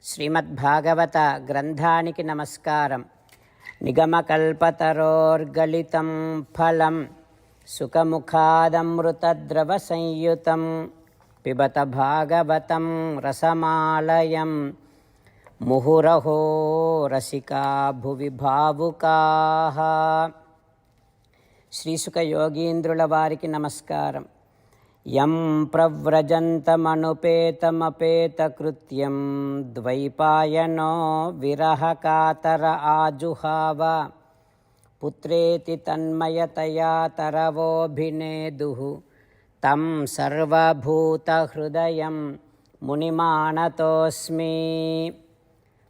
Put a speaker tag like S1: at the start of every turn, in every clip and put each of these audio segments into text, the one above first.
S1: శ్రీమద్భాగవత గ్రంథానికి నమస్కారం. నిగమకల్పతరోర్గళితం ఫలం సుఖముఖాదమృతద్రవ సంయుతం పిబత భాగవతం రసమాలయం ముహురహో రసికా భువి భావుకాః. శ్రీసుఖ యోగీంద్రుల వారికి నమస్కారం. యం ప్రవ్రజంతమనుపేతమపేతకృత్యం ద్వైపాయనో విరహకాతర ఆజుహావ పుత్రేతి తన్మయతయా తరవోభినేదుః తం సర్వభూతహృదయం మునిమానతోస్మి.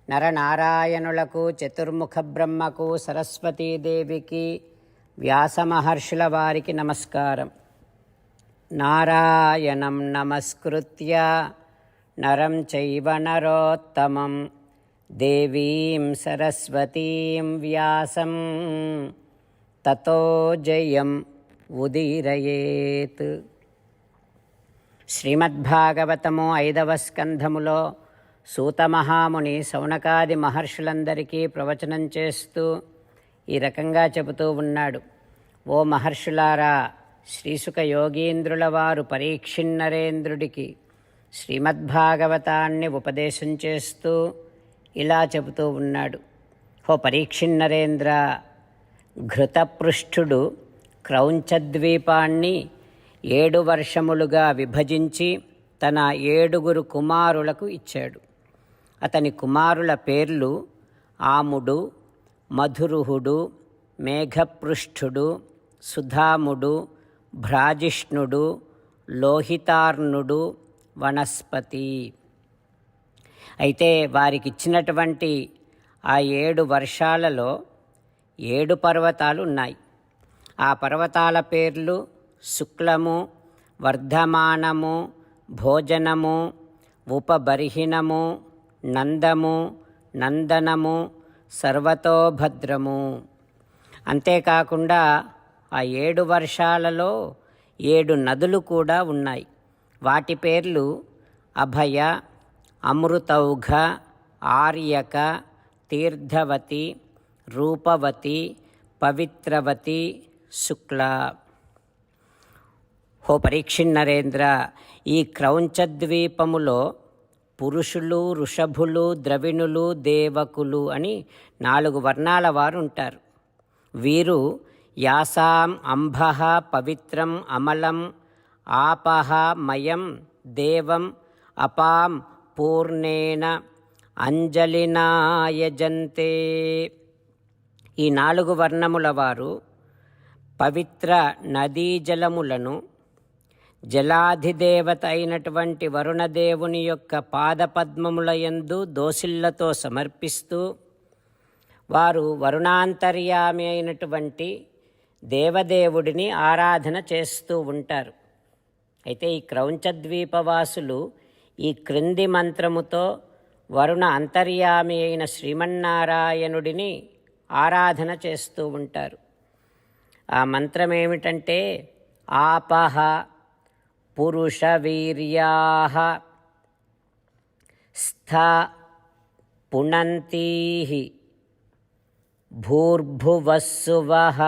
S1: నరనారాయణులకు, చతుర్ముఖ బ్రహ్మకు, సరస్వతీదేవికి, వ్యాసమహర్షుల వారికి నమస్కారం. నారాయణం నమస్కృత్య నరం చైవ నరోత్తమం దేవీం సరస్వతీం వ్యాసం తతో జయం ఉదీరయేత్. శ్రీమద్భాగవతము 5వ స్కంధములో సూతమహాముని శౌనకాది మహర్షులందరికీ ప్రవచనం చేస్తూ ఈ రకంగా చెబుతూ ఉన్నాడు. ఓ మహర్షులారా, శ్రీసుఖ యోగీంద్రుల వారు పరీక్షిన్నరేంద్రుడికి శ్రీమద్భాగవతాన్ని ఉపదేశం చేస్తూ ఇలా చెబుతూ ఉన్నాడు. ఓ పరీక్షిన్నరేంద్ర, ఘృతపృష్ఠుడు క్రౌంచద్వీపాన్ని 7 వర్షములుగా విభజించి తన 7 కుమారులకు ఇచ్చాడు. అతని కుమారుల పేర్లు ఆముడు, మధురుహుడు, మేఘపృష్ఠుడు, సుధాముడు, భ్రాజిష్ణుడు, లోహితార్ణుడు, వనస్పతి. అయితే వారికిచ్చినటువంటి ఆ 7 వర్షాలలో 7 పర్వతాలు ఉన్నాయి. ఆ పర్వతాల పేర్లు శుక్లము, వర్ధమానము, భోజనము, ఉపబర్హిణము, నందము, నందనము, సర్వతోభద్రము. అంతేకాకుండా ఆ 7 వర్షాలలో 7 నదులు కూడా ఉన్నాయి. వాటి పేర్లు అభయ, అమృతౌఘ, ఆర్యక, తీర్థవతి, రూపవతి, పవిత్రవతి, శుక్ల. హో పరీక్షిన్నరేంద్ర, ఈ క్రౌంచద్వీపములో పురుషులు, ఋషభులు, ద్రవిణులు, దేవకులు అని 4 వర్ణాల వారు ఉంటారు. వీరు యాసాం అంభః పవిత్రం అమలం ఆపః మయం దేవం అపాం పూర్ణేన అంజలినా యజంతే. ఈ 4 వర్ణముల వారు పవిత్ర నదీ జలములను జలాధిదేవత అయినటువంటి వరుణదేవుని యొక్క పాదపద్మముల యందు దోసిళ్లతో సమర్పిస్తూ వారు వరుణాంతర్యామి అయినటువంటి దేవదేవుడిని ఆరాధన చేస్తూ ఉంటారు. అయితే ఈ క్రౌంచద్వీపవాసులు ఈ క్రింది మంత్రముతో వరుణ అంతర్యామి అయిన శ్రీమన్నారాయణుడిని ఆరాధన చేస్తూ ఉంటారు. ఆ మంత్రం ఏమిటంటే ఆపహ పురుషవీర్యాః స్థ పునంతీః భూర్భువస్సువః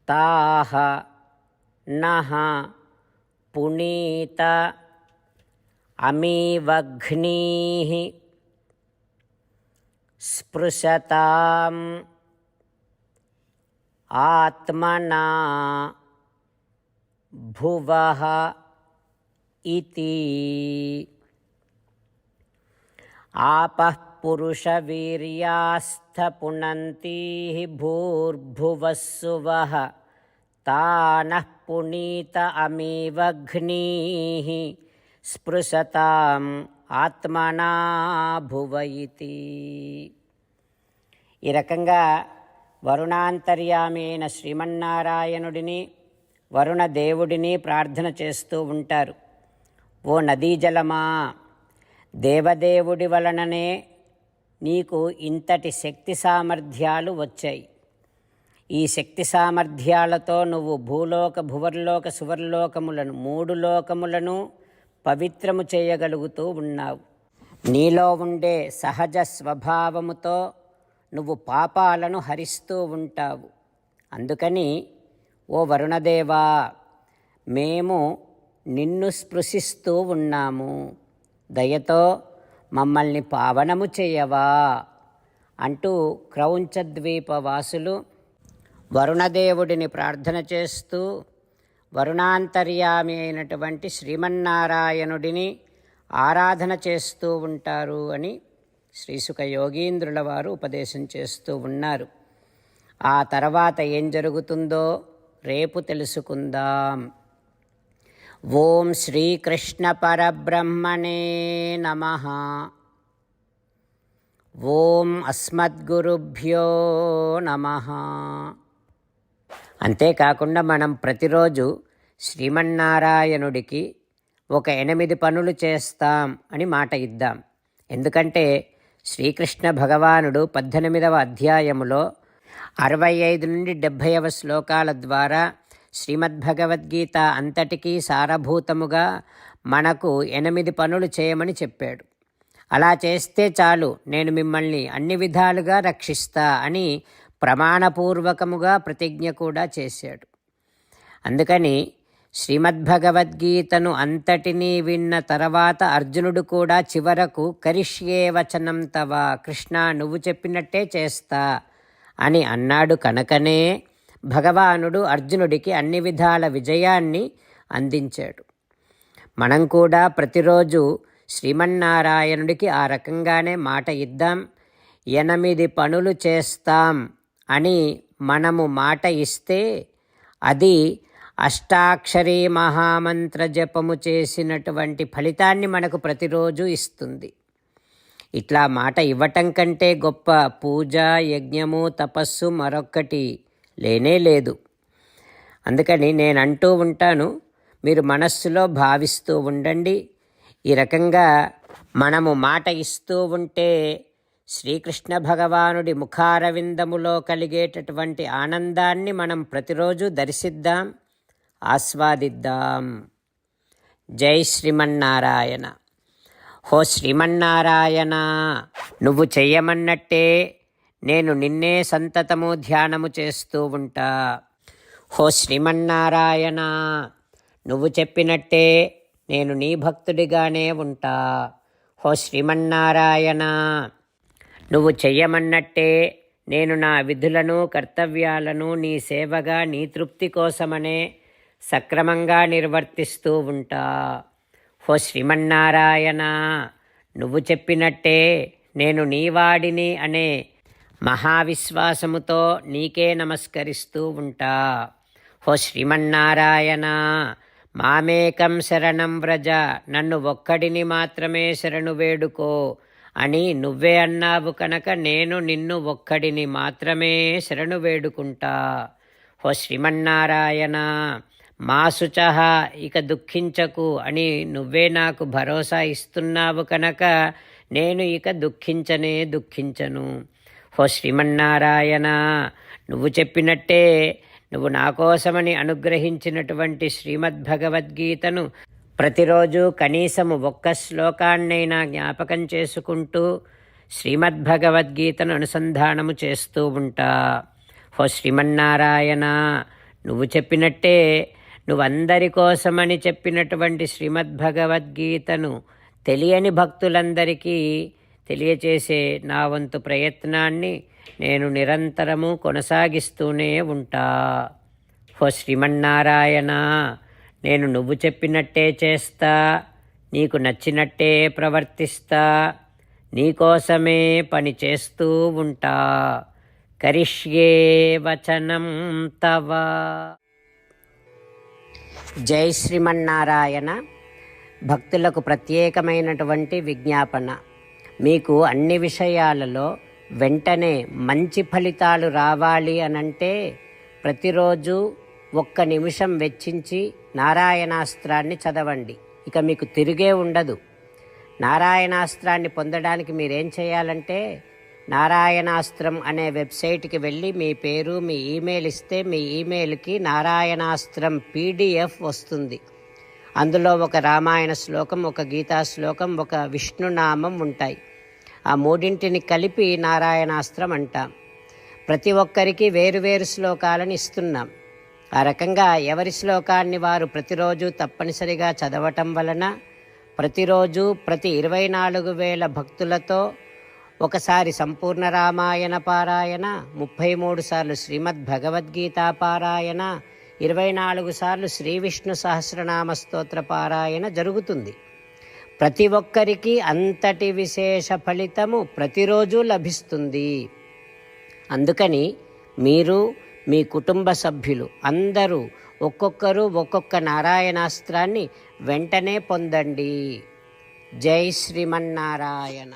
S1: తాః నః పునీత అమీవఘ్నీః స్పృశతాం ఆత్మనా భువః ఇతి. ఆపః పురుషవీర్యాస్థ పునంతీః భూర్భువస్సువః తానః పునీత అమీవఘ్నీః స్పృశతాం ఆత్మనా భువ ఇతి. ఈ రకంగా వరుణాంతర్యామి అయిన శ్రీమన్నారాయణుడిని, వరుణదేవుడిని ప్రార్థన చేస్తూ ఉంటారు. ఓ నదీ జలమా, దేవదేవుడి వలననే నీకు ఇంతటి శక్తి సామర్థ్యాలు వచ్చాయి. ఈ శక్తి సామర్థ్యాలతో నువ్వు భూలోక, భువర్లోక, సువర్లోకములను 3 లోకములను పవిత్రము చేయగలుగుతూ ఉన్నావు. నీలో ఉండే సహజ స్వభావముతో నువ్వు పాపాలను హరిస్తూ ఉంటావు. అందుకని ఓ వరుణదేవా, మేము నిన్ను స్పృశిస్తూ ఉన్నాము, దయతో మమ్మల్ని పావనము చేయవా అంటూ క్రౌంచద్వీపవాసులు వరుణదేవుడిని ప్రార్థన చేస్తూ వరుణాంతర్యామి అయినటువంటి శ్రీమన్నారాయణుడిని ఆరాధన చేస్తూ ఉంటారు అని శ్రీసుఖ యోగీంద్రుల వారు ఉపదేశం చేస్తూ ఉన్నారు. ఆ తర్వాత ఏం జరుగుతుందో రేపు తెలుసుకుందాం. ఓం శ్రీకృష్ణ పరబ్రహ్మణే నమః. ఓం అస్మద్గురుభ్యో నమః. అంతేకాకుండా మనం ప్రతిరోజు శ్రీమన్నారాయణుడికి ఒక 8 పనులు చేస్తాం అని మాట ఇద్దాం. ఎందుకంటే శ్రీకృష్ణ భగవానుడు 18వ అధ్యాయములో 65 నుండి 70వ శ్లోకాల ద్వారా శ్రీమద్భగవద్గీత అంతటికీ సారభూతముగా మనకు 8 పనులు చేయమని చెప్పాడు. అలా చేస్తే చాలు, నేను మిమ్మల్ని అన్ని విధాలుగా రక్షిస్తా అని ప్రమాణపూర్వకముగా ప్రతిజ్ఞ కూడా చేశాడు. అందుకని శ్రీమద్భగవద్గీతను అంతటినీ విన్న తర్వాత అర్జునుడు కూడా చివరకు కరిష్యే వచనం తవ, కృష్ణ నువ్వు చెప్పినట్టే చేస్తా అని అన్నాడు. కనుకనే భగవానుడు అర్జునుడికి అన్ని విధాల విజయాన్ని అందించాడు. మనం కూడా ప్రతిరోజు శ్రీమన్నారాయణుడికి ఆ రకంగానే మాట ఇద్దాం. 8 పనులు చేస్తాం అని మనము మాట ఇస్తే అది అష్టాక్షరీ మహామంత్ర జపము చేసినటువంటి ఫలితాన్ని మనకు ప్రతిరోజు ఇస్తుంది. ఇట్లా మాట ఇవ్వటం కంటే గొప్ప పూజ, యజ్ఞము, తపస్సు మరొక్కటి లేనే లేదు. అందుకని నేను అంటూ ఉంటాను, మీరు మనస్సులో భావిస్తూ ఉండండి. ఈ రకంగా మనము మాట ఇస్తూ ఉంటే శ్రీకృష్ణ భగవానుడి ముఖారవిందములో కలిగేటటువంటి ఆనందాన్ని మనం ప్రతిరోజు దర్శిద్దాం, ఆస్వాదిద్దాం. జై శ్రీమన్నారాయణ. హో శ్రీమన్నారాయణ, నువ్వు చెయ్యమన్నట్టే నేను నిన్నే సంతతము ధ్యానము చేస్తూ ఉంటా. హో శ్రీమన్నారాయణ, నువ్వు చెప్పినట్టే నేను నీ భక్తుడిగానే ఉంటా. హో శ్రీమన్నారాయణ, నువ్వు చెయ్యమన్నట్టే నేను నా విధులను, కర్తవ్యాలను నీ సేవగా, నీ తృప్తి కోసమనే సక్రమంగా నిర్వర్తిస్తూ ఉంటా. హో శ్రీమన్నారాయణ, నువ్వు చెప్పినట్టే నేను నీవాడిని అనే మహావిశ్వాసముతో నీకే నమస్కరిస్తూ ఉంటా. హో శ్రీమన్నారాయణ, మామేకం శరణం వ్రజ, నన్ను ఒక్కడిని మాత్రమే శరణు వేడుకో అని నువ్వే అన్నావు కనుక నేను నిన్ను ఒక్కడిని మాత్రమే శరణు వేడుకుంటా. హో శ్రీమన్నారాయణ, మా శుచః, ఇక దుఃఖించకు అని నువ్వే నాకు భరోసా ఇస్తున్నావు కనుక నేను ఇక దుఃఖించను. హో శ్రీమన్నారాయణ, నువ్వు చెప్పినట్టే నువ్వు నా కోసమని అనుగ్రహించినటువంటి శ్రీమద్భగవద్గీతను ప్రతిరోజు కనీసము 1 శ్లోకాన్నైనా జ్ఞాపకం చేసుకుంటూ శ్రీమద్భగవద్గీతను అనుసంధానము చేస్తూ ఉంటా. హో శ్రీమన్నారాయణ, నువ్వు చెప్పినట్టే నువ్వందరి కోసమని చెప్పినటువంటి శ్రీమద్భగవద్గీతను తెలియని భక్తులందరికీ తెలియచేసే నా వంతు ప్రయత్నాన్ని నేను నిరంతరము కొనసాగిస్తూనే ఉంటా. హో శ్రీమన్నారాయణ, నేను నువ్వు చెప్పినట్టే చేస్తా, నీకు నచ్చినట్టే ప్రవర్తిస్తా, నీకోసమే పని చేస్తూ ఉంటా. కరిష్యే వచనం తవ. జై శ్రీమన్నారాయణ. భక్తులకు ప్రత్యేకమైనటువంటి విజ్ఞాపన. మీకు అన్ని విషయాలలో వెంటనే మంచి ఫలితాలు రావాలి అనంటే ప్రతిరోజు 1 నిమిషం వెచ్చించి నారాయణాస్త్రాన్ని చదవండి. ఇక మీకు తిరిగే ఉండదు. నారాయణాస్త్రాన్ని పొందడానికి మీరేం చేయాలంటే నారాయణాస్త్రం అనే వెబ్సైట్కి వెళ్ళి మీ పేరు, మీ ఈమెయిల్ ఇస్తే మీ ఈమెయిల్కి నారాయణాస్త్రం PDF వస్తుంది. అందులో ఒక రామాయణ శ్లోకం, ఒక గీతా శ్లోకం, ఒక విష్ణునామం ఉంటాయి. ఆ మూడింటిని కలిపి నారాయణాస్త్రం అంటాం. ప్రతి ఒక్కరికి వేరువేరు శ్లోకాలను ఇస్తున్నాం. ఆ రకంగా ఎవరి శ్లోకాన్ని వారు ప్రతిరోజు తప్పనిసరిగా చదవటం వలన ప్రతిరోజు ప్రతి 24,000 భక్తులతో ఒకసారి సంపూర్ణ రామాయణ పారాయణ, 33 సార్లు శ్రీమద్ భగవద్గీత పారాయణ, 24 సార్లు శ్రీ విష్ణు సహస్రనామ స్తోత్ర పారాయణ జరుగుతుంది. ప్రతి ఒక్కరికి అంతటి విశేష ఫలితము ప్రతిరోజు లభిస్తుంది. అందుకని మీరు, మీ కుటుంబ సభ్యులు అందరూ ఒక్కొక్కరు ఒక్కొక్క నారాయణాస్త్రాన్ని వెంటనే పొందండి. జై శ్రీమన్నారాయణ.